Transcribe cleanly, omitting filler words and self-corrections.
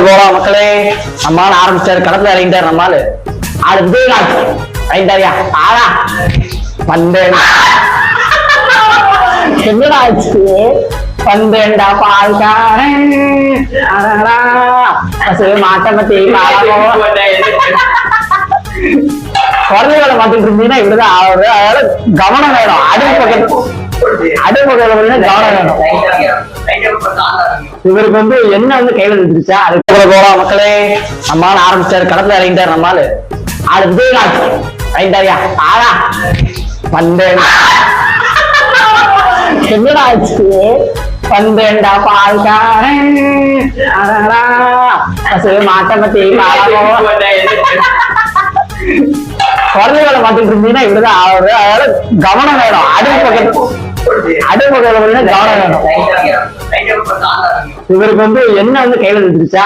போலாம் மக்களே. நம்மால ஆரம்பிச்சாரு, களத்துல இறங்கிட்டாரு. நம்மால ஆளு விஜயகாந்த் இறங்கிட்டாரியா. ஆளா வந்தேன். என்னடா ஆச்சு? வந்தேன்டா பால்காரன் மாட்டமத்தி குழந்தைகளை மாத்திட்டு இருந்தீங்கன்னா இப்படிதான் ஆகுது. அதனால கவனம் வேணும். அடுப்பு பக்கத்துல கவனம் வேணும். இவருக்கு வந்து என்ன வந்து கையில இருந்துச்சா. அதுக்கு போலாம் மக்களே. நம்மால ஆரம்பிச்சாரு, களத்துல இறங்கிட்டாரு. நம்மால ஆளு விஜயகாந்த் இறங்கிட்டாரியா. ஆளா வந்தேன். என்னடா ஆச்சு? வந்தேன்டா பால்காரன் மாட்டமத்தி குழந்தைகளை மாத்திட்டு இருந்தீங்கன்னா இப்படிதான் ஆகுது. அதனால கவனம் வேணும். அடுப்பு பக்கத்துல கவனம் வேணும். இவருக்கு வந்து என்ன வந்து கையில இருந்துச்சா.